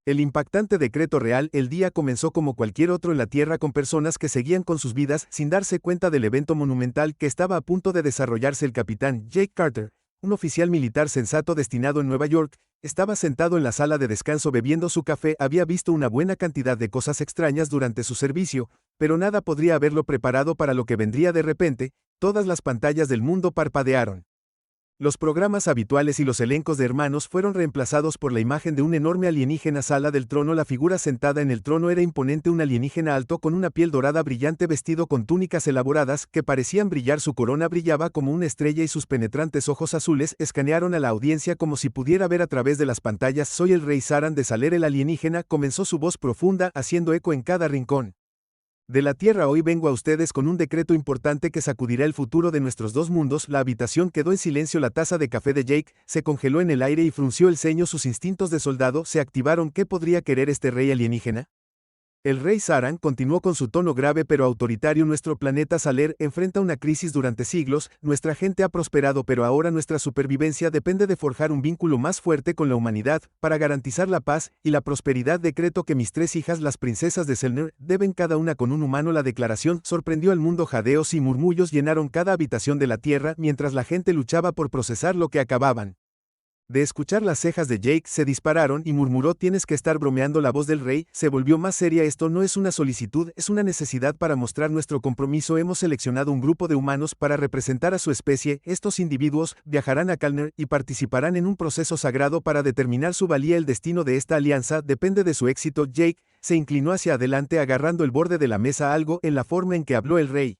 El impactante decreto real. El día comenzó como cualquier otro en la Tierra, con personas que seguían con sus vidas sin darse cuenta del evento monumental que estaba a punto de desarrollarse. El capitán Jake Carter, un oficial militar sensato destinado en Nueva York, estaba sentado en la sala de descanso bebiendo su café. Había visto una buena cantidad de cosas extrañas durante su servicio, pero nada podría haberlo preparado para lo que vendría de repente. Todas las pantallas del mundo parpadearon. Los programas habituales y los elencos de hermanos fueron reemplazados por la imagen de un enorme alienígena. Sala del trono. La figura sentada en el trono era imponente, un alienígena alto con una piel dorada brillante, vestido con túnicas elaboradas que parecían brillar. Su corona brillaba como una estrella y sus penetrantes ojos azules escanearon a la audiencia como si pudiera ver a través de las pantallas. Soy el rey Saran de Saler. El alienígena comenzó, su voz profunda haciendo eco en cada rincón de la Tierra. Hoy vengo a ustedes con un decreto importante que sacudirá el futuro de nuestros dos mundos. La habitación quedó en silencio. La taza de café de Jake se congeló en el aire y frunció el ceño. Sus instintos de soldado se activaron. ¿Qué podría querer este rey alienígena? El rey Saran continuó con su tono grave pero autoritario. Nuestro planeta Saler enfrenta una crisis. Durante siglos, nuestra gente ha prosperado, pero ahora nuestra supervivencia depende de forjar un vínculo más fuerte con la humanidad, para garantizar la paz y la prosperidad. Decreto que mis tres hijas, las princesas de Selner, deben cada una con un humano. La declaración sorprendió al mundo. Jadeos y murmullos llenaron cada habitación de la Tierra mientras la gente luchaba por procesar lo que acababan de escuchar. Las cejas de Jake se dispararon y murmuró: tienes que estar bromeando. La voz del rey se volvió más seria. Esto no es una solicitud, es una necesidad para mostrar nuestro compromiso. Hemos seleccionado un grupo de humanos para representar a su especie. Estos individuos viajarán a Calner y participarán en un proceso sagrado para determinar su valía. El destino de esta alianza depende de su éxito. Jake se inclinó hacia adelante agarrando el borde de la mesa. Algo en la forma en que habló el rey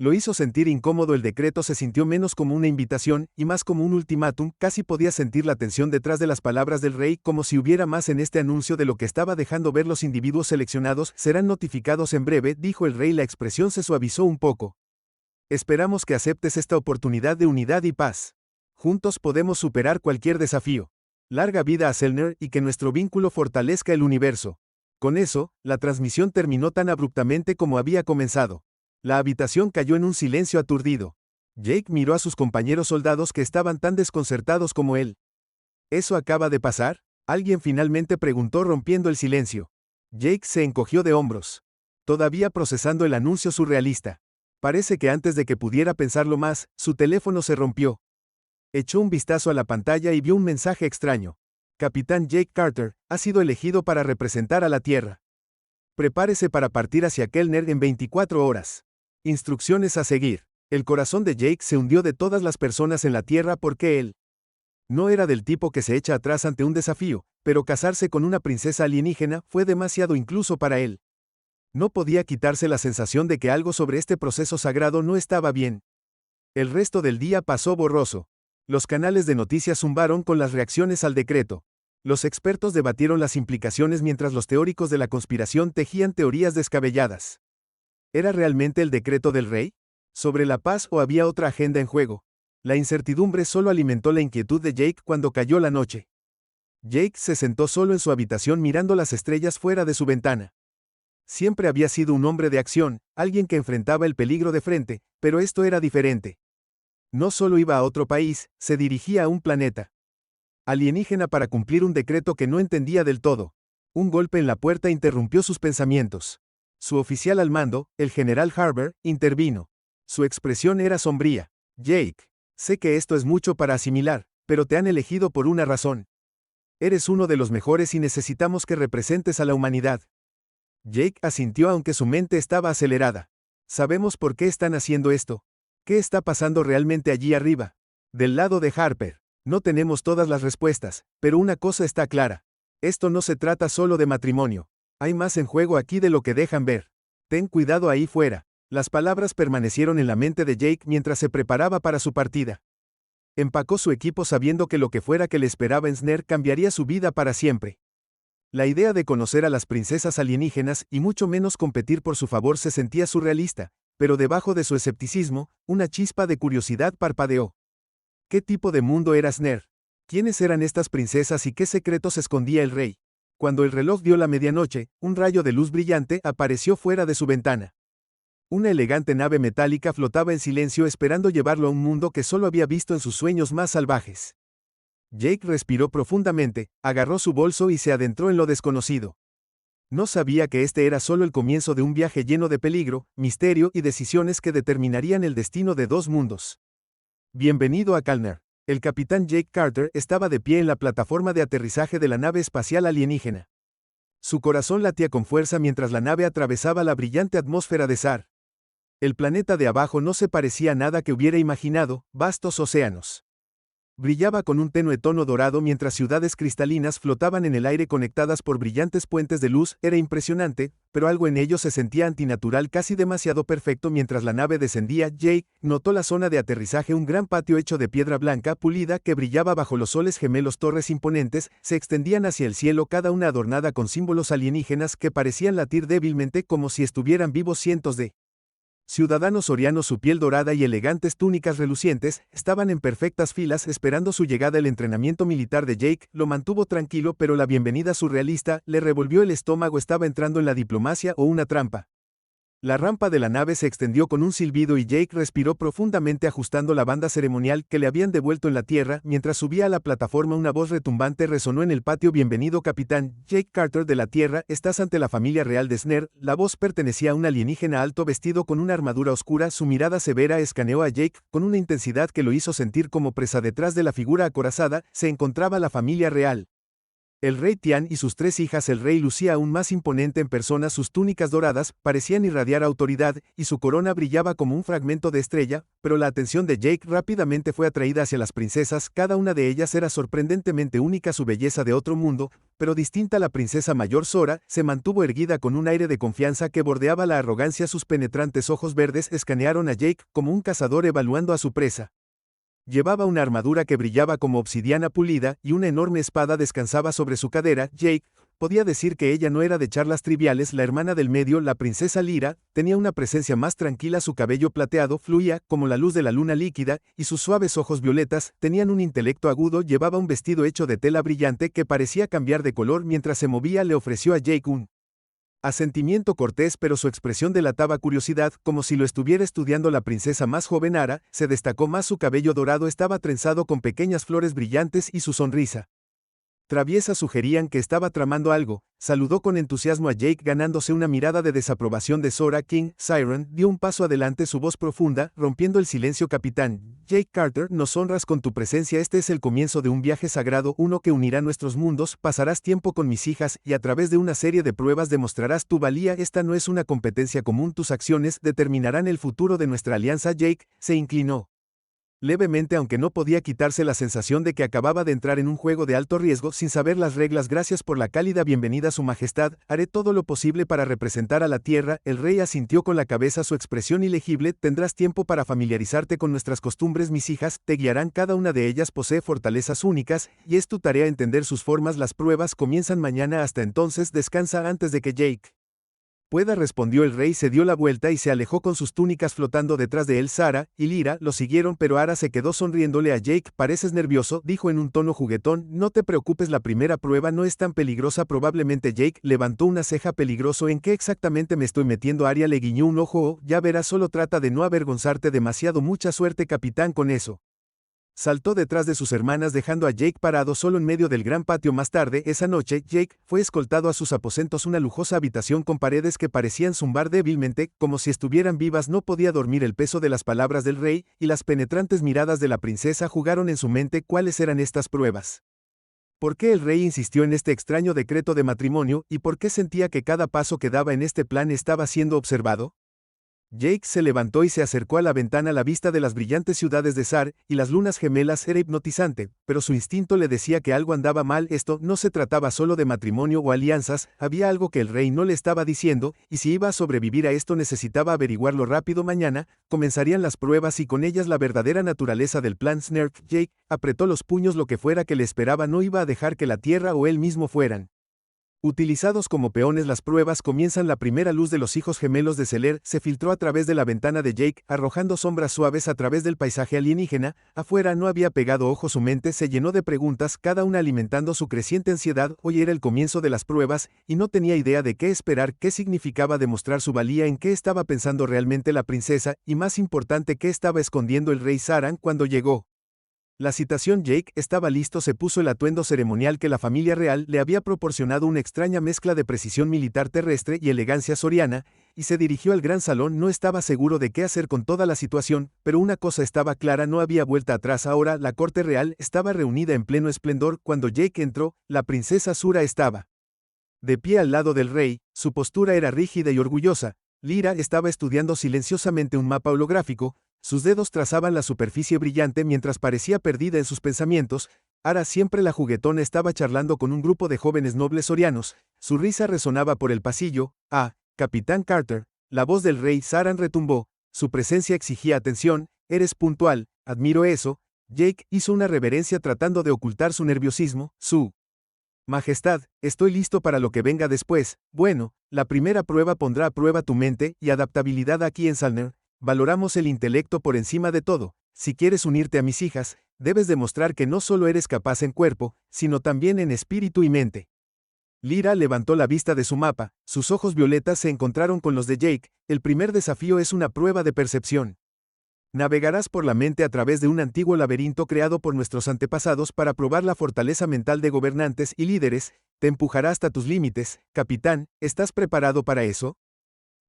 lo hizo sentir incómodo. El decreto se sintió menos como una invitación y más como un ultimátum. Casi podía sentir la tensión detrás de las palabras del rey, como si hubiera más en este anuncio de lo que estaba dejando ver. Los individuos seleccionados serán notificados en breve, dijo el rey. La expresión se suavizó un poco. Esperamos que aceptes esta oportunidad de unidad y paz. Juntos podemos superar cualquier desafío. Larga vida a Selner y que nuestro vínculo fortalezca el universo. Con eso, la transmisión terminó tan abruptamente como había comenzado. La habitación cayó en un silencio aturdido. Jake miró a sus compañeros soldados que estaban tan desconcertados como él. ¿Eso acaba de pasar?, alguien finalmente preguntó, rompiendo el silencio. Jake se encogió de hombros, todavía procesando el anuncio surrealista. Parece que antes de que pudiera pensarlo más, su teléfono se rompió. Echó un vistazo a la pantalla y vio un mensaje extraño. Capitán Jake Carter ha sido elegido para representar a la Tierra. Prepárese para partir hacia Kellner en 24 horas. Instrucciones a seguir. El corazón de Jake se hundió. De todas las personas en la Tierra, porque él no era del tipo que se echa atrás ante un desafío, pero casarse con una princesa alienígena fue demasiado incluso para él. No podía quitarse la sensación de que algo sobre este proceso sagrado no estaba bien. El resto del día pasó borroso. Los canales de noticias zumbaron con las reacciones al decreto. Los expertos debatieron las implicaciones mientras los teóricos de la conspiración tejían teorías descabelladas. ¿Era realmente el decreto del rey sobre la paz o había otra agenda en juego? La incertidumbre solo alimentó la inquietud de Jake cuando cayó la noche. Jake se sentó solo en su habitación mirando las estrellas fuera de su ventana. Siempre había sido un hombre de acción, alguien que enfrentaba el peligro de frente, pero esto era diferente. No solo iba a otro país, se dirigía a un planeta alienígena para cumplir un decreto que no entendía del todo. Un golpe en la puerta interrumpió sus pensamientos. Su oficial al mando, el general Harber, intervino. Su expresión era sombría. Jake, sé que esto es mucho para asimilar, pero te han elegido por una razón. Eres uno de los mejores y necesitamos que representes a la humanidad. Jake asintió aunque su mente estaba acelerada. ¿Sabemos por qué están haciendo esto? ¿Qué está pasando realmente allí arriba? Del lado de Harper. No tenemos todas las respuestas, pero una cosa está clara. Esto no se trata solo de matrimonio. Hay más en juego aquí de lo que dejan ver. Ten cuidado ahí fuera. Las palabras permanecieron en la mente de Jake mientras se preparaba para su partida. Empacó su equipo sabiendo que lo que fuera que le esperaba en Sner cambiaría su vida para siempre. La idea de conocer a las princesas alienígenas y mucho menos competir por su favor se sentía surrealista, pero debajo de su escepticismo, una chispa de curiosidad parpadeó. ¿Qué tipo de mundo era Sner? ¿Quiénes eran estas princesas y qué secretos escondía el rey? Cuando el reloj dio la medianoche, un rayo de luz brillante apareció fuera de su ventana. Una elegante nave metálica flotaba en silencio esperando llevarlo a un mundo que solo había visto en sus sueños más salvajes. Jake respiró profundamente, agarró su bolso y se adentró en lo desconocido. No sabía que este era solo el comienzo de un viaje lleno de peligro, misterio y decisiones que determinarían el destino de dos mundos. Bienvenido a Kalner. El capitán Jake Carter estaba de pie en la plataforma de aterrizaje de la nave espacial alienígena. Su corazón latía con fuerza mientras la nave atravesaba la brillante atmósfera de SAR. El planeta de abajo no se parecía a nada que hubiera imaginado, vastos océanos. Brillaba con un tenue tono dorado mientras ciudades cristalinas flotaban en el aire conectadas por brillantes puentes de luz. Era impresionante, pero algo en ello se sentía antinatural, casi demasiado perfecto. Mientras la nave descendía, Jake notó la zona de aterrizaje, un gran patio hecho de piedra blanca pulida que brillaba bajo los soles gemelos. Torres imponentes se extendían hacia el cielo, cada una adornada con símbolos alienígenas que parecían latir débilmente como si estuvieran vivos. Cientos de ciudadanos sorianos, su piel dorada y elegantes túnicas relucientes, estaban en perfectas filas esperando su llegada. El entrenamiento militar de Jake lo mantuvo tranquilo, pero la bienvenida surrealista le revolvió el estómago. ¿Estaba entrando en la diplomacia o una trampa? La rampa de la nave se extendió con un silbido y Jake respiró profundamente, ajustando la banda ceremonial que le habían devuelto en la tierra. Mientras subía a la plataforma, una voz retumbante resonó en el patio. Bienvenido, capitán Jake Carter de la Tierra, estás ante la familia real de Sner. La voz pertenecía a un alienígena alto vestido con una armadura oscura. Su mirada severa escaneó a Jake con una intensidad que lo hizo sentir como presa. Detrás de la figura acorazada se encontraba la familia real. El rey Tian y sus tres hijas. El rey lucía aún más imponente en persona, sus túnicas doradas parecían irradiar autoridad, y su corona brillaba como un fragmento de estrella, pero la atención de Jake rápidamente fue atraída hacia las princesas. Cada una de ellas era sorprendentemente única, su belleza de otro mundo, pero distinta. La princesa mayor, Sora, se mantuvo erguida con un aire de confianza que bordeaba la arrogancia. Sus penetrantes ojos verdes escanearon a Jake como un cazador evaluando a su presa. Llevaba una armadura que brillaba como obsidiana pulida, y una enorme espada descansaba sobre su cadera. Jake podía decir que ella no era de charlas triviales. La hermana del medio, la princesa Lyra, tenía una presencia más tranquila. Su cabello plateado fluía como la luz de la luna líquida, y sus suaves ojos violetas tenían un intelecto agudo. Llevaba un vestido hecho de tela brillante que parecía cambiar de color mientras se movía. Le ofreció a Jake un asentimiento cortés, pero su expresión delataba curiosidad, como si lo estuviera estudiando. La princesa más joven, Ara, se destacó más. Su cabello dorado estaba trenzado con pequeñas flores brillantes y su sonrisa traviesa sugerían que estaba tramando algo. Saludó con entusiasmo a Jake, ganándose una mirada de desaprobación de Sora. King Siren dio un paso adelante, su voz profunda, rompiendo el silencio. Capitán Jake Carter, nos honras con tu presencia. Este es el comienzo de un viaje sagrado, uno que unirá nuestros mundos. Pasarás tiempo con mis hijas, y a través de una serie de pruebas demostrarás tu valía. Esta no es una competencia común, tus acciones determinarán el futuro de nuestra alianza. Jake se inclinó levemente, aunque no podía quitarse la sensación de que acababa de entrar en un juego de alto riesgo sin saber las reglas. Gracias por la cálida bienvenida, Su Majestad. Haré todo lo posible para representar a la Tierra. El rey asintió con la cabeza, su expresión ilegible. Tendrás tiempo para familiarizarte con nuestras costumbres. Mis hijas te guiarán, cada una de ellas posee fortalezas únicas, y es tu tarea entender sus formas. Las pruebas comienzan mañana. Hasta entonces descansa antes de que Jake pueda, respondió el rey. Se dio la vuelta y se alejó con sus túnicas flotando detrás de él. Sara y Lyra lo siguieron, pero Ara se quedó sonriéndole a Jake. Pareces nervioso, dijo en un tono juguetón. No te preocupes, la primera prueba no es tan peligrosa. Probablemente. Jake levantó una ceja. ¿Peligroso? ¿En qué exactamente me estoy metiendo? Arya le guiñó un ojo. Oh, ya verás, solo trata de no avergonzarte demasiado. Mucha suerte, capitán, con eso. Saltó detrás de sus hermanas, dejando a Jake parado solo en medio del gran patio. Más tarde, esa noche, Jake fue escoltado a sus aposentos, una lujosa habitación con paredes que parecían zumbar débilmente, como si estuvieran vivas. No podía dormir. El peso de las palabras del rey y las penetrantes miradas de la princesa jugaron en su mente. ¿Cuáles eran estas pruebas? ¿Por qué el rey insistió en este extraño decreto de matrimonio, y por qué sentía que cada paso que daba en este plan estaba siendo observado? Jake se levantó y se acercó a la ventana. La vista de las brillantes ciudades de SAR y las lunas gemelas era hipnotizante, pero su instinto le decía que algo andaba mal. Esto no se trataba solo de matrimonio o alianzas, había algo que el rey no le estaba diciendo, y si iba a sobrevivir a esto necesitaba averiguarlo rápido. Mañana comenzarían las pruebas y con ellas la verdadera naturaleza del plan Snark. Jake apretó los puños. Lo que fuera que le esperaba no iba a dejar que la Tierra o él mismo fueran utilizados como peones. Las pruebas comienzan. La primera luz de los hijos gemelos de Seller se filtró a través de la ventana de Jake, arrojando sombras suaves a través del paisaje alienígena. Afuera no había pegado ojo. Su mente se llenó de preguntas, cada una alimentando su creciente ansiedad. Hoy era el comienzo de las pruebas, y no tenía idea de qué esperar, qué significaba demostrar su valía, en qué estaba pensando realmente la princesa, y más importante, qué estaba escondiendo el rey. Saran, cuando llegó La citación Jake estaba listo, se puso el atuendo ceremonial que la familia real le había proporcionado, una extraña mezcla de precisión militar terrestre y elegancia soriana, y se dirigió al gran salón. No estaba seguro de qué hacer con toda la situación, pero una cosa estaba clara, no había vuelta atrás. Ahora la corte real estaba reunida en pleno esplendor. Cuando Jake entró, la princesa Sura estaba de pie al lado del rey, su postura era rígida y orgullosa. Lyra estaba estudiando silenciosamente un mapa holográfico, sus dedos trazaban la superficie brillante mientras parecía perdida en sus pensamientos. Ara, siempre la juguetona, estaba charlando con un grupo de jóvenes nobles sorianos, su risa resonaba por el pasillo. Ah, Capitán Carter, la voz del rey Saran retumbó, su presencia exigía atención. Eres puntual, admiro eso. Jake hizo una reverencia tratando de ocultar su nerviosismo. Su Majestad, estoy listo para lo que venga después. Bueno, la primera prueba pondrá a prueba tu mente y adaptabilidad. Aquí en Salner, valoramos el intelecto por encima de todo. Si quieres unirte a mis hijas, debes demostrar que no solo eres capaz en cuerpo, sino también en espíritu y mente. Lyra levantó la vista de su mapa, sus ojos violetas se encontraron con los de Jake. El primer desafío es una prueba de percepción. Navegarás por la mente a través de un antiguo laberinto creado por nuestros antepasados para probar la fortaleza mental de gobernantes y líderes. Te empujará hasta tus límites. Capitán, ¿estás preparado para eso?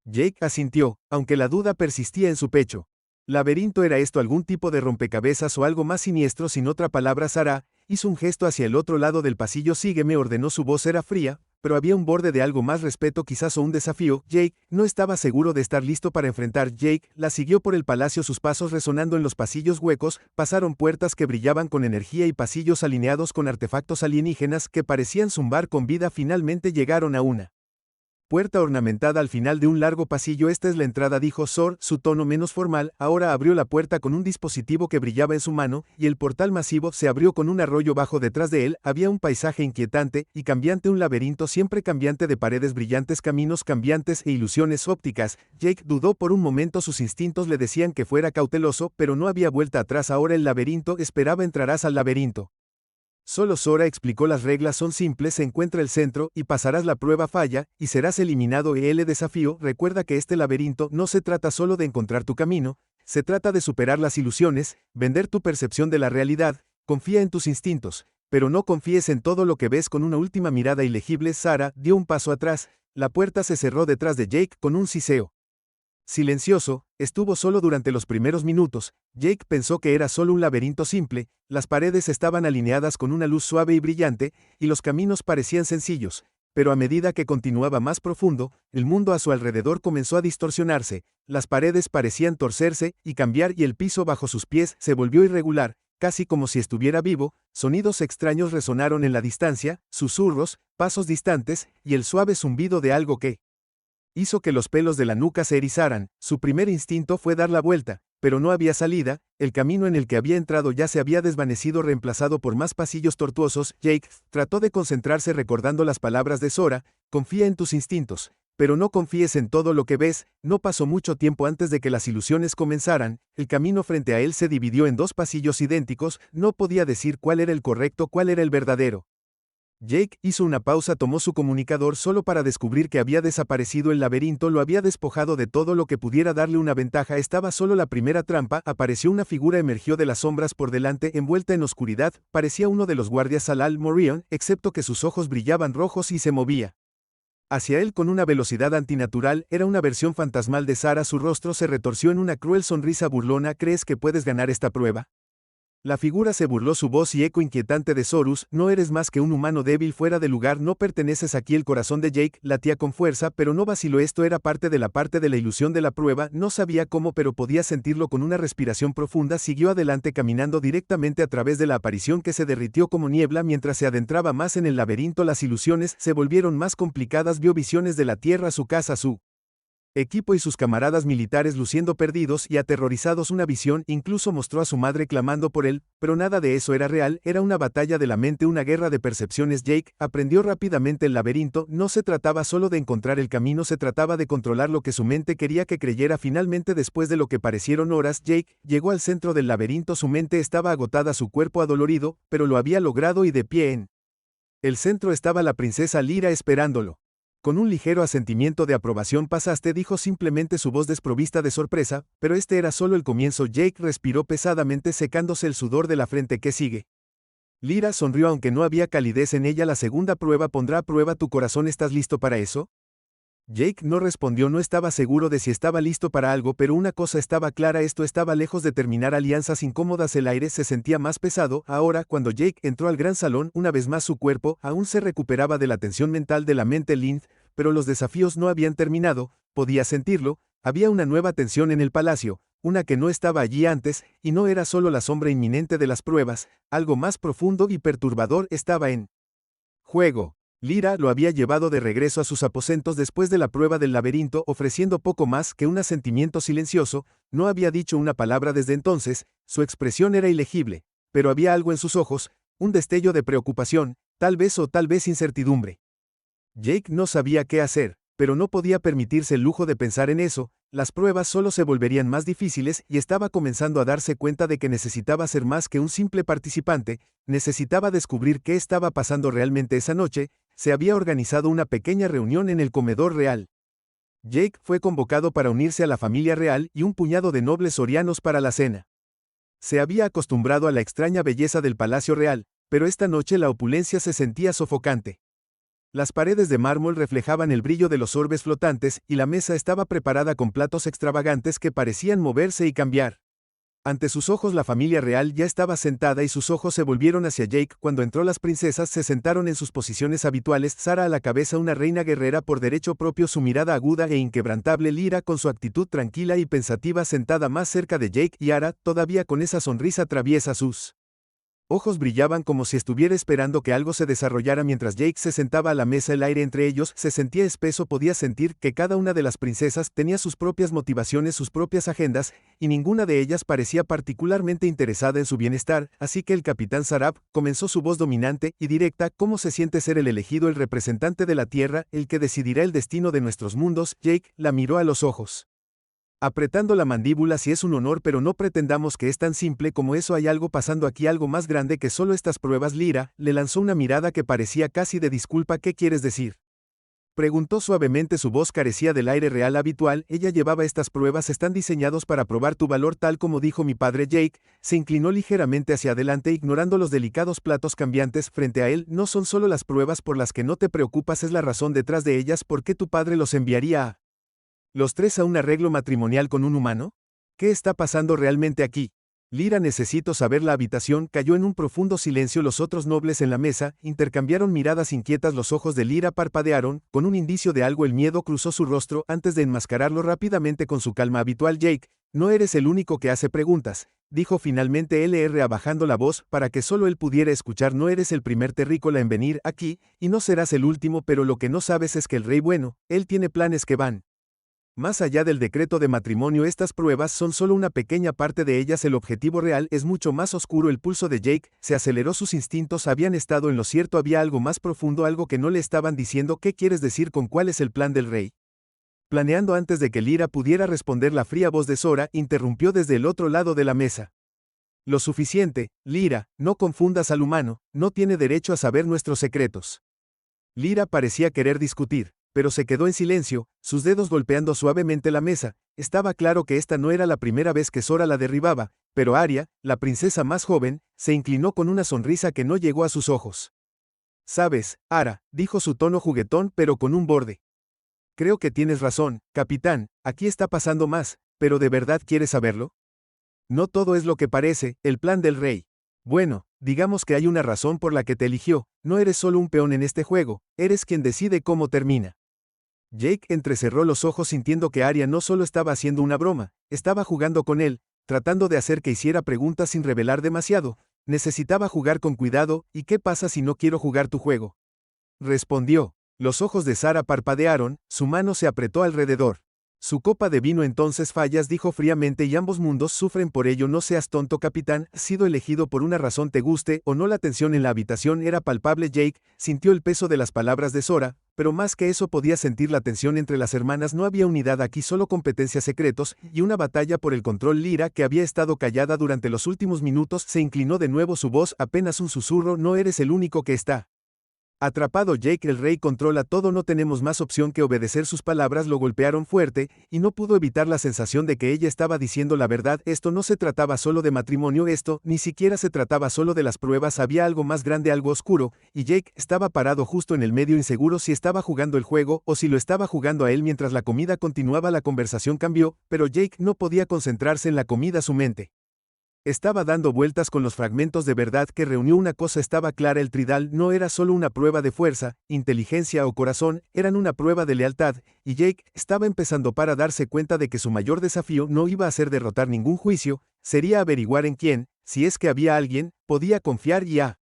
Jake asintió, aunque la duda persistía en su pecho. ¿Laberinto era esto algún tipo de rompecabezas o algo más siniestro? Sin otra palabra, Sara hizo un gesto hacia el otro lado del pasillo. Sígueme, ordenó. Su voz era fría, pero había un borde de algo más, respeto quizás, o un desafío. Jake no estaba seguro de estar listo para enfrentar. Jake la siguió por el palacio, sus pasos resonando en los pasillos huecos. Pasaron puertas que brillaban con energía y pasillos alineados con artefactos alienígenas que parecían zumbar con vida. Finalmente llegaron a una puerta ornamentada al final de un largo pasillo. Esta es la entrada, dijo Sor, su tono menos formal. Ahora abrió la puerta con un dispositivo que brillaba en su mano, y el portal masivo se abrió con un arroyo bajo detrás de él. Había un paisaje inquietante y cambiante, un laberinto siempre cambiante de paredes brillantes, caminos cambiantes e ilusiones ópticas. Jake dudó por un momento, sus instintos le decían que fuera cauteloso, pero no había vuelta atrás. Ahora el laberinto esperaba. Entrarás al laberinto. Solo Sora explicó, las reglas son simples, encuentra el centro y pasarás la prueba, falla y serás eliminado. El desafío, recuerda que este laberinto no se trata solo de encontrar tu camino, se trata de superar las ilusiones, vender tu percepción de la realidad. Confía en tus instintos, pero no confíes en todo lo que ves. Con una última mirada ilegible, Sara dio un paso atrás, la puerta se cerró detrás de Jake con un siseo silencioso. Estuvo solo durante los primeros minutos. Jake pensó que era solo un laberinto simple, las paredes estaban alineadas con una luz suave y brillante, y los caminos parecían sencillos, pero a medida que continuaba más profundo, el mundo a su alrededor comenzó a distorsionarse, las paredes parecían torcerse y cambiar, y el piso bajo sus pies se volvió irregular, casi como si estuviera vivo. Sonidos extraños resonaron en la distancia, susurros, pasos distantes, y el suave zumbido de algo que hizo que los pelos de la nuca se erizaran. Su primer instinto fue dar la vuelta, pero no había salida. El camino en el que había entrado ya se había desvanecido, reemplazado por más pasillos tortuosos. Jake trató de concentrarse recordando las palabras de Sora: confía en tus instintos, pero no confíes en todo lo que ves. No pasó mucho tiempo antes de que las ilusiones comenzaran. El camino frente a él se dividió en dos pasillos idénticos. No podía decir cuál era el correcto, cuál era el verdadero. Jake hizo una pausa, tomó su comunicador solo para descubrir que había desaparecido. El laberinto lo había despojado de todo lo que pudiera darle una ventaja. Estaba solo la primera trampa. Apareció una figura, emergió de las sombras por delante, envuelta en oscuridad. Parecía uno de los guardias Salal Morion, excepto que sus ojos brillaban rojos y se movía hacia él con una velocidad antinatural. Era una versión fantasmal de Sara. Su rostro se retorció en una cruel sonrisa burlona. ¿Crees que puedes ganar esta prueba? La figura se burló, su voz y eco inquietante de Sorus: no eres más que un humano débil, fuera de lugar, no perteneces aquí. El corazón de Jake latía con fuerza, pero no vaciló. Esto era parte de la ilusión de la prueba. No sabía cómo, pero podía sentirlo. Con una respiración profunda siguió adelante, caminando directamente a través de la aparición que se derritió como niebla mientras se adentraba más en el laberinto. Las ilusiones se volvieron más complicadas. Vio visiones de la tierra, su casa, su equipo y sus camaradas militares luciendo perdidos y aterrorizados. Una visión, incluso mostró a su madre clamando por él, pero nada de eso era real. Era una batalla de la mente, una guerra de percepciones. Jake aprendió rápidamente el laberinto no se trataba solo de encontrar el camino, se trataba de controlar lo que su mente quería que creyera. Finalmente, después de lo que parecieron horas, Jake llegó al centro del laberinto. Su mente estaba agotada, su cuerpo adolorido, pero lo había logrado, y de pie en el centro estaba la princesa Lyra esperándolo. Con un ligero asentimiento de aprobación pasaste, dijo simplemente su voz desprovista de sorpresa, pero este era solo el comienzo. Jake respiró pesadamente secándose el sudor de la frente. ¿Qué sigue? Lyra sonrió aunque no había calidez en ella. La segunda prueba pondrá a prueba tu corazón. ¿Estás listo para eso? Jake no respondió. No estaba seguro de si estaba listo para algo, pero una cosa estaba clara: esto estaba lejos de terminar. Alianzas incómodas. El aire se sentía más pesado. Ahora, cuando Jake entró al gran salón, una vez más su cuerpo aún se recuperaba de la tensión mental de la mente Lind, pero los desafíos no habían terminado. Podía sentirlo. Había una nueva tensión en el palacio, una que no estaba allí antes, y no era solo la sombra inminente de las pruebas, algo más profundo y perturbador estaba en juego. Lyra lo había llevado de regreso a sus aposentos después de la prueba del laberinto, ofreciendo poco más que un asentimiento silencioso. No había dicho una palabra desde entonces, su expresión era ilegible, pero había algo en sus ojos, un destello de preocupación, tal vez incertidumbre. Jake no sabía qué hacer, pero no podía permitirse el lujo de pensar en eso. Las pruebas solo se volverían más difíciles y estaba comenzando a darse cuenta de que necesitaba ser más que un simple participante. Necesitaba descubrir qué estaba pasando realmente esa noche. Se había organizado una pequeña reunión en el comedor real. Jake fue convocado para unirse a la familia real y un puñado de nobles sorianos para la cena. Se había acostumbrado a la extraña belleza del palacio real, pero esta noche la opulencia se sentía sofocante. Las paredes de mármol reflejaban el brillo de los orbes flotantes y la mesa estaba preparada con platos extravagantes que parecían moverse y cambiar. Ante sus ojos la familia real ya estaba sentada y sus ojos se volvieron hacia Jake. Cuando entró, las princesas se sentaron en sus posiciones habituales. Sara a la cabeza, una reina guerrera por derecho propio, su mirada aguda e inquebrantable. Lyra con su actitud tranquila y pensativa sentada más cerca de Jake, y Ara, todavía con esa sonrisa traviesa. Sus ojos brillaban como si estuviera esperando que algo se desarrollara mientras Jake se sentaba a la mesa. El aire entre ellos se sentía espeso. Podía sentir que cada una de las princesas tenía sus propias motivaciones, sus propias agendas, y ninguna de ellas parecía particularmente interesada en su bienestar, así que el capitán Sarab comenzó, su voz dominante y directa: ¿cómo se siente ser el elegido, el representante de la tierra, el que decidirá el destino de nuestros mundos? Jake la miró a los ojos, apretando la mandíbula. Sí, es un honor, pero no pretendamos que es tan simple como eso. Hay algo pasando aquí, algo más grande que solo estas pruebas. Lyra le lanzó una mirada que parecía casi de disculpa. ¿Qué quieres decir?, preguntó suavemente. Su voz carecía del aire real habitual. Ella llevaba: estas pruebas están diseñados para probar tu valor, tal como dijo mi padre. Jake se inclinó ligeramente hacia adelante, ignorando los delicados platos cambiantes frente a él. No son solo las pruebas por las que no te preocupas, es la razón detrás de ellas. ¿Por qué tu padre los enviaría a los tres a un arreglo matrimonial con un humano? ¿Qué está pasando realmente aquí? Lyra, necesito saber. La habitación cayó en un profundo silencio. Los otros nobles en la mesa intercambiaron miradas inquietas. Los ojos de Lyra parpadearon, con un indicio de algo. El miedo cruzó su rostro antes de enmascararlo rápidamente con su calma habitual. Jake, no eres el único que hace preguntas, dijo finalmente LR bajando la voz para que solo él pudiera escuchar. No eres el primer terrícola en venir aquí, y no serás el último, pero lo que no sabes es que el rey, bueno, él tiene planes que van más allá del decreto de matrimonio. Estas pruebas son solo una pequeña parte de ellas. El objetivo real es mucho más oscuro. El pulso de Jake se aceleró. Sus instintos habían estado en lo cierto. Había algo más profundo, algo que no le estaban diciendo. ¿Qué quieres decir con cuál es el plan del rey? Planeando. Antes de que Lyra pudiera responder, la fría voz de Sora interrumpió desde el otro lado de la mesa. Lo suficiente, Lyra, no confundas al humano, no tiene derecho a saber nuestros secretos. Lyra parecía querer discutir, pero se quedó en silencio, sus dedos golpeando suavemente la mesa. Estaba claro que esta no era la primera vez que Sora la derribaba, pero Arya, la princesa más joven, se inclinó con una sonrisa que no llegó a sus ojos. Sabes, Ara, dijo, su tono juguetón pero con un borde. Creo que tienes razón, capitán, aquí está pasando más, pero ¿de verdad quieres saberlo? No todo es lo que parece. El plan del rey. Bueno, digamos que hay una razón por la que te eligió. No eres solo un peón en este juego, eres quien decide cómo termina. Jake entrecerró los ojos, sintiendo que Arya no solo estaba haciendo una broma, estaba jugando con él, tratando de hacer que hiciera preguntas sin revelar demasiado. Necesitaba jugar con cuidado. ¿Y qué pasa si no quiero jugar tu juego?, respondió. Los ojos de Sara parpadearon, su mano se apretó alrededor. Su copa de vino. Entonces fallas, dijo fríamente, y ambos mundos sufren por ello. No seas tonto, capitán, has sido elegido por una razón, te guste o no. La tensión en la habitación era palpable. Jake sintió el peso de las palabras de Sora, pero más que eso podía sentir la tensión entre las hermanas. No había unidad aquí, solo competencia, secretos y una batalla por el control. Lyra, que había estado callada durante los últimos minutos, se inclinó de nuevo, su voz apenas un susurro. No eres el único que está Atrapado Jake, el rey controla todo, no tenemos más opción que obedecer sus palabras. Lo golpearon fuerte, y no pudo evitar la sensación de que ella estaba diciendo la verdad. Esto no se trataba solo de matrimonio, esto ni siquiera se trataba solo de las pruebas, había algo más grande, algo oscuro, y Jake estaba parado justo en el medio, inseguro si estaba jugando el juego o si lo estaba jugando a él. Mientras la comida continuaba, la conversación cambió, pero Jake no podía concentrarse en la comida, su mente estaba dando vueltas con los fragmentos de verdad que reunió. Una cosa estaba clara: el Tridal no era solo una prueba de fuerza, inteligencia o corazón, eran una prueba de lealtad, y Jake estaba empezando para darse cuenta de que su mayor desafío no iba a ser derrotar ningún juicio, sería averiguar en quién, si es que había alguien, podía confiar. Y a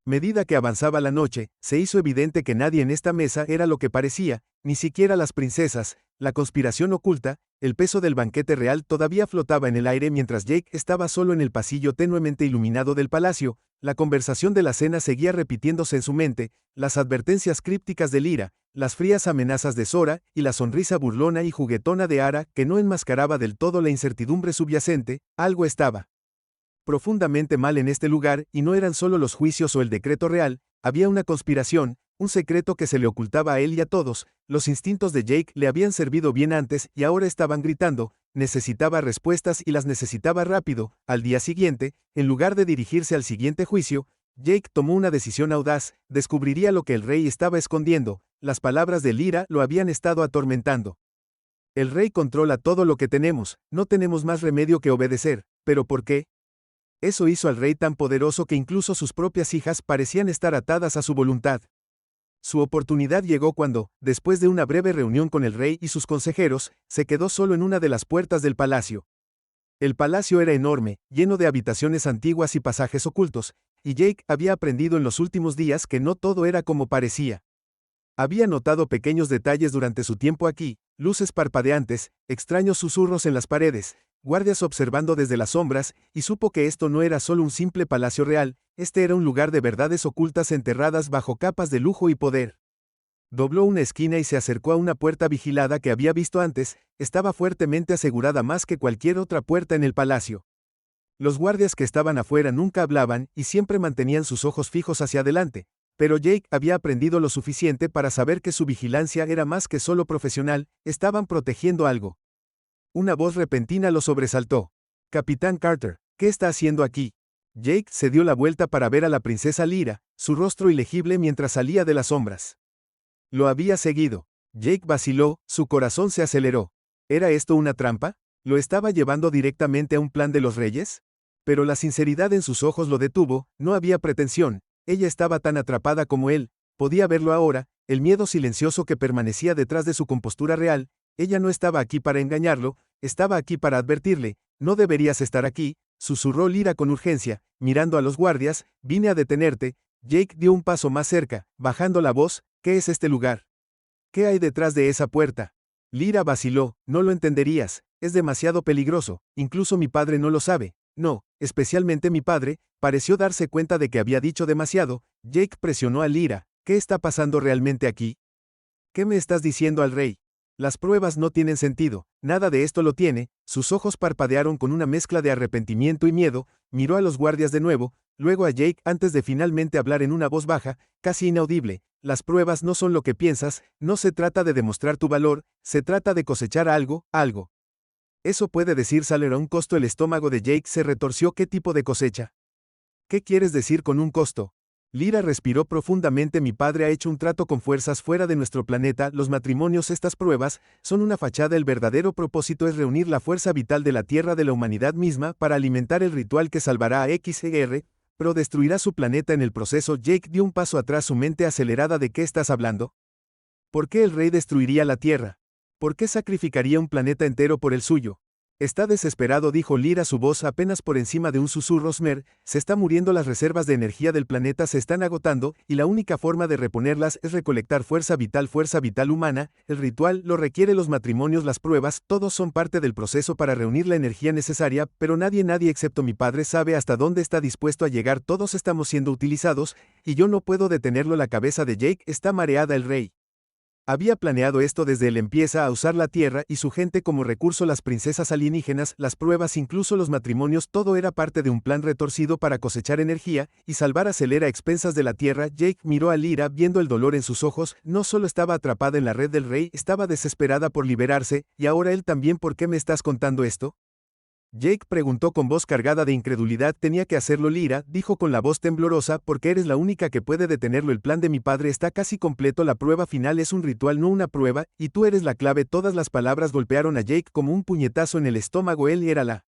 medida que avanzaba la noche, se hizo evidente que nadie en esta mesa era lo que parecía, ni siquiera las princesas. La conspiración oculta, el peso del banquete real todavía flotaba en el aire mientras Jake estaba solo en el pasillo tenuemente iluminado del palacio. La conversación de la cena seguía repitiéndose en su mente, las advertencias crípticas de Lyra, las frías amenazas de Sora, y la sonrisa burlona y juguetona de Ara, que no enmascaraba del todo la incertidumbre subyacente. Algo estaba profundamente mal en este lugar, y no eran solo los juicios o el decreto real, había una conspiración, un secreto que se le ocultaba a él y a todos. Los instintos de Jake le habían servido bien antes y ahora estaban gritando, necesitaba respuestas y las necesitaba rápido. Al día siguiente, en lugar de dirigirse al siguiente juicio, Jake tomó una decisión audaz, descubriría lo que el rey estaba escondiendo. Las palabras de Lyra lo habían estado atormentando. El rey controla todo lo que tenemos, no tenemos más remedio que obedecer. ¿Pero por qué? Eso hizo al rey tan poderoso que incluso sus propias hijas parecían estar atadas a su voluntad. Su oportunidad llegó cuando, después de una breve reunión con el rey y sus consejeros, se quedó solo en una de las puertas del palacio. El palacio era enorme, lleno de habitaciones antiguas y pasajes ocultos, y Jake había aprendido en los últimos días que no todo era como parecía. Había notado pequeños detalles durante su tiempo aquí, luces parpadeantes, extraños susurros en las paredes, guardias observando desde las sombras, y supo que esto no era solo un simple palacio real, este era un lugar de verdades ocultas enterradas bajo capas de lujo y poder. Dobló una esquina y se acercó a una puerta vigilada que había visto antes, estaba fuertemente asegurada más que cualquier otra puerta en el palacio. Los guardias que estaban afuera nunca hablaban y siempre mantenían sus ojos fijos hacia adelante, pero Jake había aprendido lo suficiente para saber que su vigilancia era más que solo profesional, estaban protegiendo algo. Una voz repentina lo sobresaltó. Capitán Carter, ¿qué está haciendo aquí? Jake se dio la vuelta para ver a la princesa Lyra, su rostro ilegible mientras salía de las sombras. Lo había seguido. Jake vaciló, su corazón se aceleró. ¿Era esto una trampa? ¿Lo estaba llevando directamente a un plan de los reyes? Pero la sinceridad en sus ojos lo detuvo, no había pretensión, ella estaba tan atrapada como él, podía verlo ahora, el miedo silencioso que permanecía detrás de su compostura real. Ella no estaba aquí para engañarlo, estaba aquí para advertirle, no deberías estar aquí, susurró Lyra con urgencia, mirando a los guardias, vine a detenerte. Jake dio un paso más cerca, bajando la voz, ¿qué es este lugar? ¿Qué hay detrás de esa puerta? Lyra vaciló, no lo entenderías, es demasiado peligroso, incluso mi padre no lo sabe. No, especialmente mi padre, pareció darse cuenta de que había dicho demasiado. Jake presionó a Lyra, ¿qué está pasando realmente aquí? ¿Qué me estás diciendo al rey? Las pruebas no tienen sentido, nada de esto lo tiene. Sus ojos parpadearon con una mezcla de arrepentimiento y miedo, miró a los guardias de nuevo, luego a Jake antes de finalmente hablar en una voz baja, casi inaudible. Las pruebas no son lo que piensas, no se trata de demostrar tu valor, se trata de cosechar algo, algo. Eso puede decir salir a un costo. El estómago de Jake se retorció. ¿Qué tipo de cosecha? ¿Qué quieres decir con un costo? Lyra respiró profundamente. Mi padre ha hecho un trato con fuerzas fuera de nuestro planeta. Los matrimonios, estas pruebas, son una fachada. El verdadero propósito es reunir la fuerza vital de la Tierra, de la humanidad misma, para alimentar el ritual que salvará a XR, pero destruirá su planeta en el proceso. Jake dio un paso atrás, su mente acelerada. ¿De qué estás hablando? ¿Por qué el rey destruiría la Tierra? ¿Por qué sacrificaría un planeta entero por el suyo? Está desesperado, dijo Lyra, su voz apenas por encima de un susurro. Smer, se está muriendo, las reservas de energía del planeta se están agotando, y la única forma de reponerlas es recolectar fuerza vital humana. El ritual lo requiere, los matrimonios, las pruebas, todos son parte del proceso para reunir la energía necesaria, pero nadie excepto mi padre sabe hasta dónde está dispuesto a llegar. Todos estamos siendo utilizados, y yo no puedo detenerlo. La cabeza de Jake está mareada. El rey Había planeado esto desde él empieza a usar la Tierra y su gente como recurso, las princesas alienígenas, las pruebas, incluso los matrimonios, todo era parte de un plan retorcido para cosechar energía y salvar a Celera a expensas de la Tierra. Jake miró a Lyra viendo el dolor en sus ojos, no solo estaba atrapada en la red del rey, estaba desesperada por liberarse, y ahora él también. ¿Por qué me estás contando esto? Jake preguntó con voz cargada de incredulidad. Tenía que hacerlo, Lyra, dijo con la voz temblorosa, porque eres la única que puede detenerlo. El plan de mi padre está casi completo, la prueba final es un ritual, no una prueba, y tú eres la clave. Todas las palabras golpearon a Jake como un puñetazo en el estómago. Él era la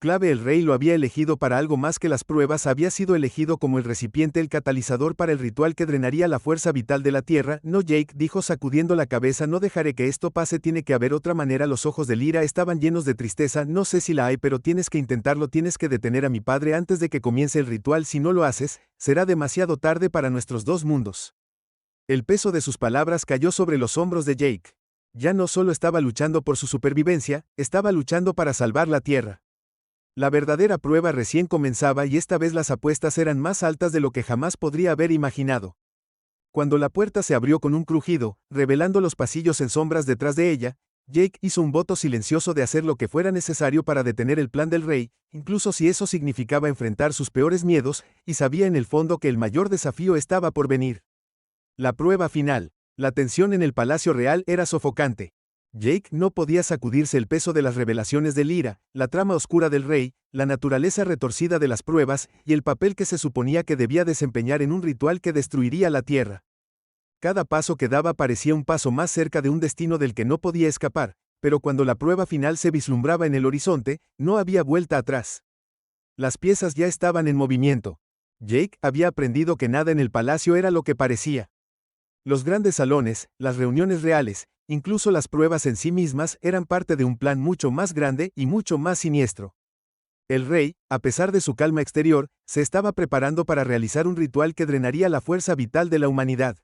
clave. El rey lo había elegido para algo más que las pruebas, había sido elegido como el recipiente, el catalizador para el ritual que drenaría la fuerza vital de la Tierra. No, Jake, dijo sacudiendo la cabeza, no dejaré que esto pase, tiene que haber otra manera. Los ojos de Lyra estaban llenos de tristeza. No sé si la hay, pero tienes que intentarlo, tienes que detener a mi padre antes de que comience el ritual. Si no lo haces, será demasiado tarde para nuestros dos mundos. El peso de sus palabras cayó sobre los hombros de Jake. Ya no solo estaba luchando por su supervivencia, estaba luchando para salvar la Tierra. La verdadera prueba recién comenzaba y esta vez las apuestas eran más altas de lo que jamás podría haber imaginado. Cuando la puerta se abrió con un crujido, revelando los pasillos en sombras detrás de ella, Jake hizo un voto silencioso de hacer lo que fuera necesario para detener el plan del rey, incluso si eso significaba enfrentar sus peores miedos, y sabía en el fondo que el mayor desafío estaba por venir. La prueba final. La tensión en el Palacio Real era sofocante. Jake no podía sacudirse el peso de las revelaciones de Lyra, la trama oscura del rey, la naturaleza retorcida de las pruebas y el papel que se suponía que debía desempeñar en un ritual que destruiría la Tierra. Cada paso que daba parecía un paso más cerca de un destino del que no podía escapar, pero cuando la prueba final se vislumbraba en el horizonte, no había vuelta atrás. Las piezas ya estaban en movimiento. Jake había aprendido que nada en el palacio era lo que parecía. Los grandes salones, las reuniones reales, incluso las pruebas en sí mismas eran parte de un plan mucho más grande y mucho más siniestro. El rey, a pesar de su calma exterior, se estaba preparando para realizar un ritual que drenaría la fuerza vital de la humanidad.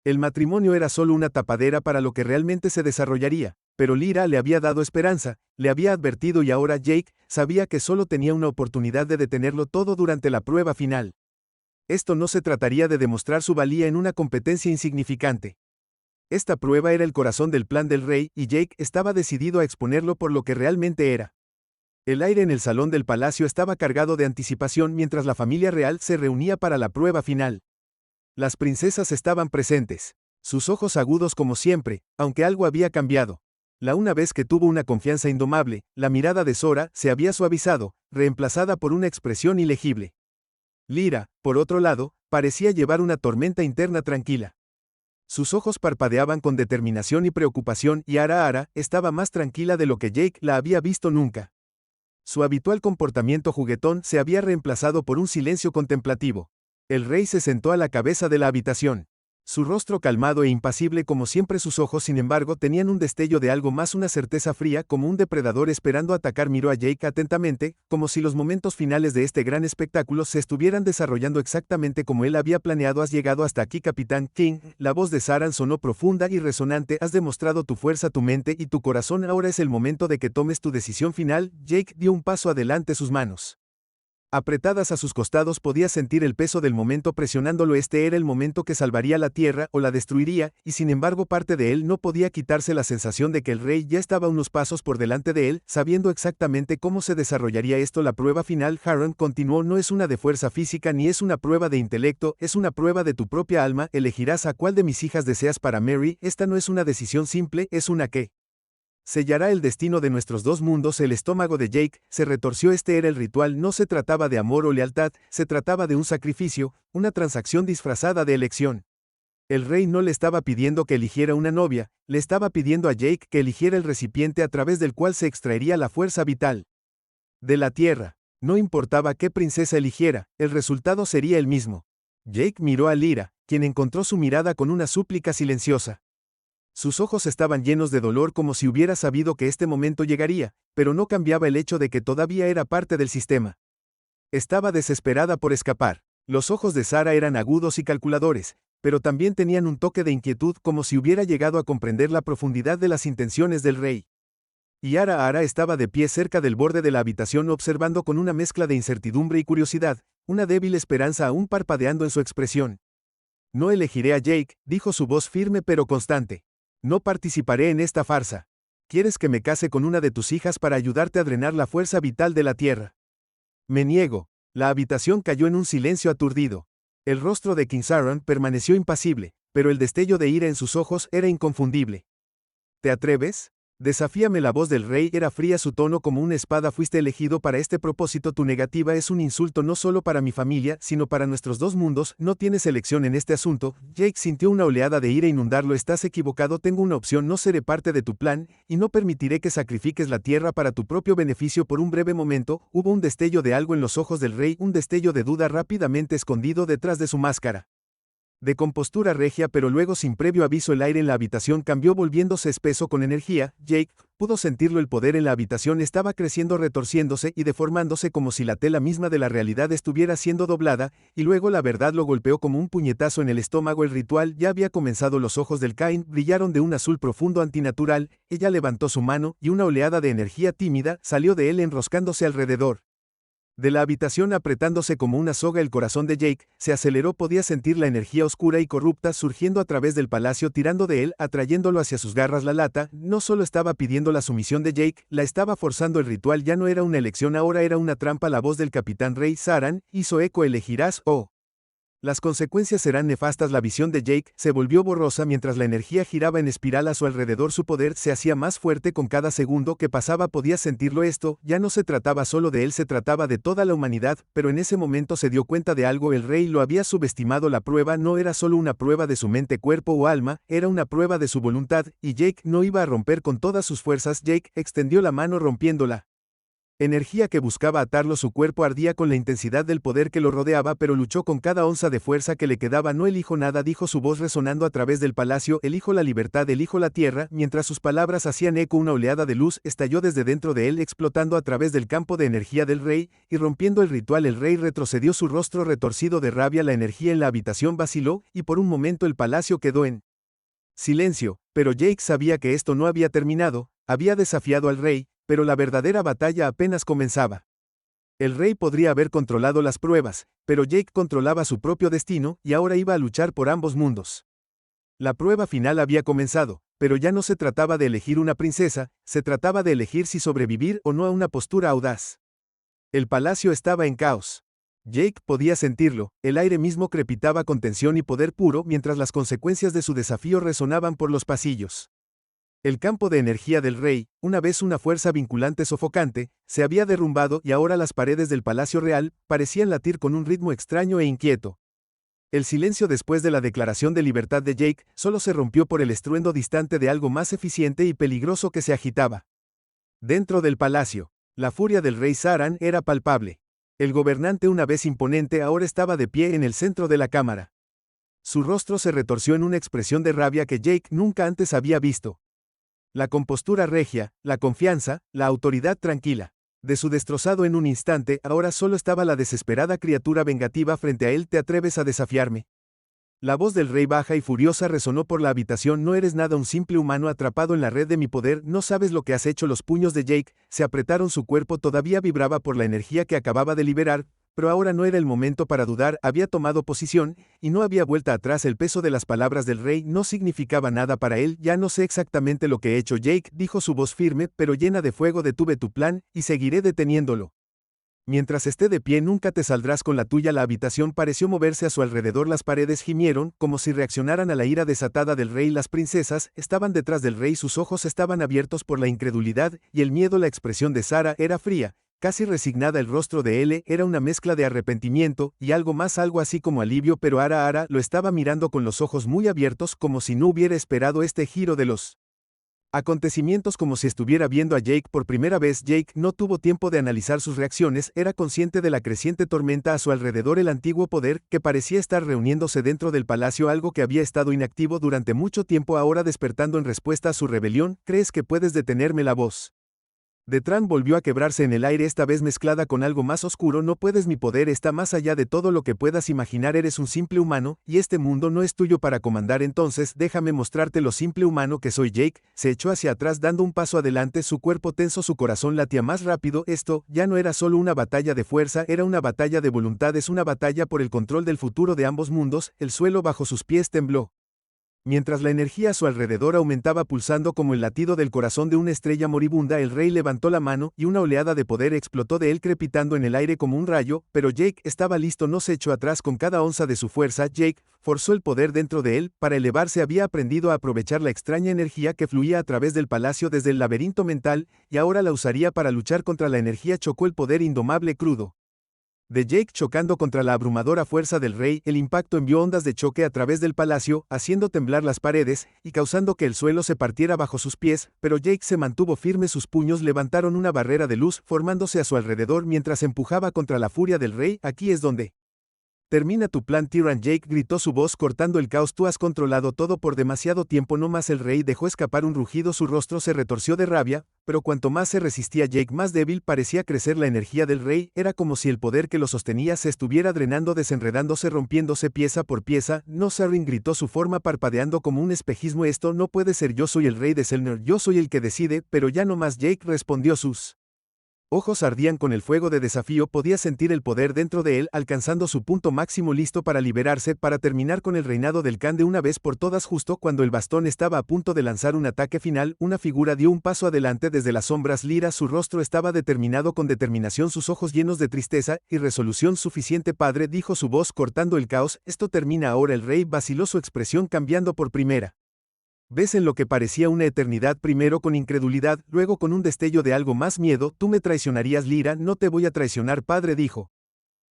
El matrimonio era solo una tapadera para lo que realmente se desarrollaría, pero Lyra le había dado esperanza, le había advertido y ahora Jake sabía que solo tenía una oportunidad de detenerlo todo durante la prueba final. Esto no se trataría de demostrar su valía en una competencia insignificante. Esta prueba era el corazón del plan del rey y Jake estaba decidido a exponerlo por lo que realmente era. El aire en el salón del palacio estaba cargado de anticipación mientras la familia real se reunía para la prueba final. Las princesas estaban presentes. Sus ojos agudos como siempre, aunque algo había cambiado. Una vez que tuvo una confianza indomable, la mirada de Sora se había suavizado, reemplazada por una expresión ilegible. Lyra, por otro lado, parecía llevar una tormenta interna tranquila. Sus ojos parpadeaban con determinación y preocupación y Ara estaba más tranquila de lo que Jake la había visto nunca. Su habitual comportamiento juguetón se había reemplazado por un silencio contemplativo. El rey se sentó a la cabeza de la habitación. Su rostro calmado e impasible como siempre, sus ojos sin embargo tenían un destello de algo más, una certeza fría como un depredador esperando atacar. Miró a Jake atentamente, como si los momentos finales de este gran espectáculo se estuvieran desarrollando exactamente como él había planeado. Has llegado hasta aquí, Capitán King. La voz de Saran sonó profunda y resonante. Has demostrado tu fuerza, tu mente y tu corazón. Ahora es el momento de que tomes tu decisión final. Jake dio un paso adelante, sus manos apretadas a sus costados, podía sentir el peso del momento presionándolo. Este era el momento que salvaría la Tierra o la destruiría, y sin embargo parte de él no podía quitarse la sensación de que el rey ya estaba unos pasos por delante de él, sabiendo exactamente cómo se desarrollaría esto. La prueba final, Harren continuó, no es una de fuerza física ni es una prueba de intelecto, es una prueba de tu propia alma. Elegirás a cuál de mis hijas deseas para Mary. Esta no es una decisión simple, es una que sellará el destino de nuestros dos mundos. El estómago de Jake se retorció. Este era el ritual, no se trataba de amor o lealtad, se trataba de un sacrificio, una transacción disfrazada de elección. El rey no le estaba pidiendo que eligiera una novia, le estaba pidiendo a Jake que eligiera el recipiente a través del cual se extraería la fuerza vital de la Tierra. No importaba qué princesa eligiera, el resultado sería el mismo. Jake miró a Lyra, quien encontró su mirada con una súplica silenciosa. Sus ojos estaban llenos de dolor, como si hubiera sabido que este momento llegaría, pero no cambiaba el hecho de que todavía era parte del sistema. Estaba desesperada por escapar. Los ojos de Sara eran agudos y calculadores, pero también tenían un toque de inquietud, como si hubiera llegado a comprender la profundidad de las intenciones del rey. Y Ara estaba de pie cerca del borde de la habitación, observando con una mezcla de incertidumbre y curiosidad, una débil esperanza aún parpadeando en su expresión. No elegiré a Jake, dijo su voz firme pero constante. No participaré en esta farsa. ¿Quieres que me case con una de tus hijas para ayudarte a drenar la fuerza vital de la tierra? Me niego. La habitación cayó en un silencio aturdido. El rostro de Kinsaran permaneció impasible, pero el destello de ira en sus ojos era inconfundible. ¿Te atreves? Desafíame. La voz del rey era fría, su tono como una espada. Fuiste elegido para este propósito. Tu negativa es un insulto no solo para mi familia, sino para nuestros dos mundos. No tienes elección en este asunto. Jake sintió una oleada de ira inundarlo. Estás equivocado. Tengo una opción. No seré parte de tu plan, y no permitiré que sacrifiques la tierra para tu propio beneficio. Por un breve momento, hubo un destello de algo en los ojos del rey, un destello de duda rápidamente escondido detrás de su máscara de compostura regia, pero luego sin previo aviso el aire en la habitación cambió volviéndose espeso con energía. Jake pudo sentirlo, el poder en la habitación estaba creciendo, retorciéndose y deformándose como si la tela misma de la realidad estuviera siendo doblada, y luego la verdad lo golpeó como un puñetazo en el estómago. El ritual ya había comenzado. Los ojos del Cain brillaron de un azul profundo antinatural. Ella levantó su mano y una oleada de energía tímida salió de él enroscándose alrededor de la habitación, apretándose como una soga. El corazón de Jake se aceleró. Podía sentir la energía oscura y corrupta surgiendo a través del palacio, tirando de él, atrayéndolo hacia sus garras. La lata no solo estaba pidiendo la sumisión de Jake, la estaba forzando. El ritual ya no era una elección, ahora era una trampa. La voz del capitán Rey Saran hizo eco. Elegirás o las consecuencias serán nefastas. La visión de Jake se volvió borrosa mientras la energía giraba en espiral a su alrededor. Su poder se hacía más fuerte con cada segundo que pasaba. Podía sentirlo. Esto ya no se trataba solo de él, se trataba de toda la humanidad, pero en ese momento se dio cuenta de algo. El rey lo había subestimado. La prueba no era solo una prueba de su mente, cuerpo o alma, era una prueba de su voluntad, y Jake no iba a romper con todas sus fuerzas. Jake extendió la mano rompiéndola. Energía que buscaba atarlo. Su cuerpo ardía con la intensidad del poder que lo rodeaba, pero luchó con cada onza de fuerza que le quedaba. No elijo nada, dijo su voz resonando a través del palacio. Elijo la libertad, elijo la tierra. Mientras sus palabras hacían eco, una oleada de luz estalló desde dentro de él, explotando a través del campo de energía del rey, y rompiendo el ritual. El rey retrocedió, su rostro retorcido de rabia. La energía en la habitación vaciló, y por un momento el palacio quedó en silencio, pero Jake sabía que esto no había terminado. Había desafiado al rey, pero la verdadera batalla apenas comenzaba. El rey podría haber controlado las pruebas, pero Jake controlaba su propio destino, y ahora iba a luchar por ambos mundos. La prueba final había comenzado, pero ya no se trataba de elegir una princesa, se trataba de elegir si sobrevivir o no a una postura audaz. El palacio estaba en caos. Jake podía sentirlo, el aire mismo crepitaba con tensión y poder puro mientras las consecuencias de su desafío resonaban por los pasillos. El campo de energía del rey, una vez una fuerza vinculante sofocante, se había derrumbado y ahora las paredes del Palacio Real parecían latir con un ritmo extraño e inquieto. El silencio después de la declaración de libertad de Jake solo se rompió por el estruendo distante de algo más eficiente y peligroso que se agitaba. Dentro del palacio, la furia del rey Saran era palpable. El gobernante, una vez imponente, ahora estaba de pie en el centro de la cámara. Su rostro se retorció en una expresión de rabia que Jake nunca antes había visto. La compostura regia, la confianza, la autoridad tranquila. De su destrozado en un instante, ahora solo estaba la desesperada criatura vengativa frente a él. ¿Te atreves a desafiarme? La voz del rey baja y furiosa resonó por la habitación. No eres nada, un simple humano atrapado en la red de mi poder. No sabes lo que has hecho. Los puños de Jake se apretaron, su cuerpo todavía vibraba por la energía que acababa de liberar, pero ahora no era el momento para dudar. Había tomado posición, y no había vuelta atrás. El peso de las palabras del rey no significaba nada para él. Ya no sé exactamente lo que he hecho, Jake, dijo su voz firme, pero llena de fuego. Detuve tu plan, y seguiré deteniéndolo. Mientras esté de pie nunca te saldrás con la tuya. La habitación pareció moverse a su alrededor. Las paredes gimieron, como si reaccionaran a la ira desatada del rey. Las princesas estaban detrás del rey, sus ojos estaban abiertos por la incredulidad y el miedo. La expresión de Sara era fría, casi resignada. El rostro de Ele era una mezcla de arrepentimiento y algo más, algo así como alivio, pero Ara lo estaba mirando con los ojos muy abiertos, como si no hubiera esperado este giro de los acontecimientos, como si estuviera viendo a Jake por primera vez. Jake no tuvo tiempo de analizar sus reacciones, era consciente de la creciente tormenta a su alrededor. El antiguo poder, que parecía estar reuniéndose dentro del palacio, algo que había estado inactivo durante mucho tiempo, ahora despertando en respuesta a su rebelión. ¿Crees que puedes detenerme? La voz Detran volvió a quebrarse en el aire, esta vez mezclada con algo más oscuro. No puedes, mi poder está más allá de todo lo que puedas imaginar, eres un simple humano, y este mundo no es tuyo para comandar, entonces déjame mostrarte lo simple humano que soy. Jake se echó hacia atrás dando un paso adelante, su cuerpo tenso, su corazón latía más rápido. Esto ya no era solo una batalla de fuerza, era una batalla de voluntades, una batalla por el control del futuro de ambos mundos. El suelo bajo sus pies tembló, mientras la energía a su alrededor aumentaba, pulsando como el latido del corazón de una estrella moribunda. El rey levantó la mano, y una oleada de poder explotó de él, crepitando en el aire como un rayo, pero Jake estaba listo, no se echó atrás con cada onza de su fuerza. Jake forzó el poder dentro de él, para elevarse. Había aprendido a aprovechar la extraña energía que fluía a través del palacio desde el laberinto mental, y ahora la usaría para luchar contra la energía. Chocó el poder indomable crudo de Jake chocando contra la abrumadora fuerza del rey. El impacto envió ondas de choque a través del palacio, haciendo temblar las paredes, y causando que el suelo se partiera bajo sus pies, pero Jake se mantuvo firme, sus puños levantaron una barrera de luz, formándose a su alrededor mientras empujaba contra la furia del rey. Aquí es donde termina tu plan, Tyran. Jake gritó, su voz cortando el caos. Tú has controlado todo por demasiado tiempo, no más. El rey dejó escapar un rugido, su rostro se retorció de rabia, pero cuanto más se resistía Jake, más débil parecía crecer la energía del rey. Era como si el poder que lo sostenía se estuviera drenando, desenredándose, rompiéndose pieza por pieza. No, Sarin, gritó, su forma parpadeando como un espejismo. Esto no puede ser, yo soy el rey de Selner, yo soy el que decide, pero ya no más. Jake respondió, sus ojos ardían con el fuego de desafío, podía sentir el poder dentro de él alcanzando su punto máximo, listo para liberarse, para terminar con el reinado del Khan de una vez por todas. Justo cuando el bastón estaba a punto de lanzar un ataque final, una figura dio un paso adelante desde las sombras. Lyra, su rostro estaba determinado, con determinación, sus ojos llenos de tristeza y resolución. Suficiente, padre, dijo, su voz cortando el caos, esto termina ahora. El rey vaciló, su expresión cambiando por primera vez en lo que parecía una eternidad, primero con incredulidad, luego con un destello de algo más, miedo. Tú me traicionarías, Lyra. No te voy a traicionar, padre, dijo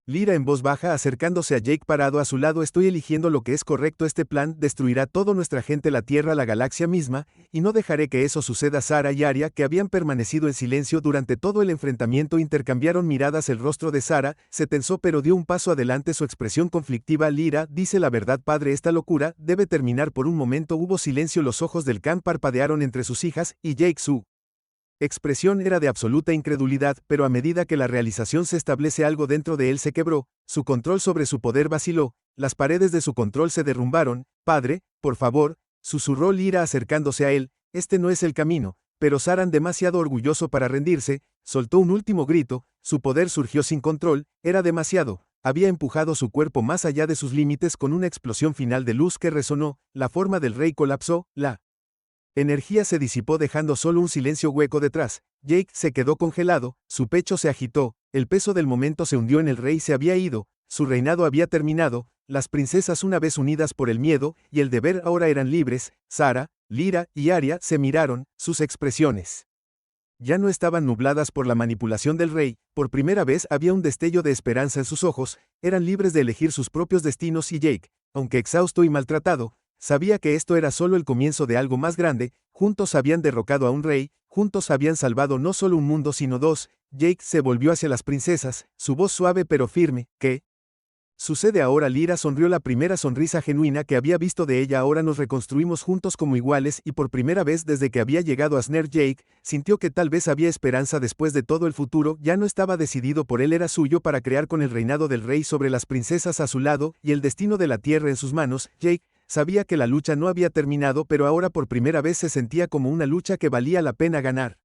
Lyra en voz baja, acercándose a Jake parado a su lado. Estoy eligiendo lo que es correcto, este plan destruirá toda nuestra gente, la Tierra, la galaxia misma, y no dejaré que eso suceda. Sara y Arya, que habían permanecido en silencio durante todo el enfrentamiento, intercambiaron miradas. El rostro de Sara se tensó, pero dio un paso adelante, su expresión conflictiva. Lyra, dice la verdad, padre, esta locura debe terminar. Por un momento hubo silencio, los ojos del Khan parpadearon entre sus hijas, y Jake, su expresión era de absoluta incredulidad, pero a medida que la realización se establece, algo dentro de él se quebró, su control sobre su poder vaciló, las paredes de su control se derrumbaron. Padre, por favor, susurró Lyra acercándose a él, este no es el camino. Pero Saran, demasiado orgulloso para rendirse, soltó un último grito, su poder surgió sin control, era demasiado, había empujado su cuerpo más allá de sus límites. Con una explosión final de luz que resonó, la forma del rey colapsó, la energía se disipó dejando solo un silencio hueco detrás. Jake se quedó congelado, su pecho se agitó, el peso del momento se hundió en el rey, se había ido, su reinado había terminado, las princesas, una vez unidas por el miedo y el deber, ahora eran libres. Sara, Lyra y Arya se miraron, sus expresiones ya no estaban nubladas por la manipulación del rey, por primera vez había un destello de esperanza en sus ojos, eran libres de elegir sus propios destinos. Y Jake, aunque exhausto y maltratado, sabía que esto era solo el comienzo de algo más grande. Juntos habían derrocado a un rey, juntos habían salvado no solo un mundo sino dos. Jake se volvió hacia las princesas, su voz suave pero firme. ¿Qué sucede ahora? Lyra sonrió, la primera sonrisa genuina que había visto de ella. Ahora nos reconstruimos juntos como iguales, y por primera vez desde que había llegado a Snare, Jake sintió que tal vez había esperanza después de todo. El futuro ya no estaba decidido por él, era suyo para crear, con el reinado del rey sobre las princesas a su lado y el destino de la tierra en sus manos. Jake sabía que la lucha no había terminado, pero ahora por primera vez se sentía como una lucha que valía la pena ganar.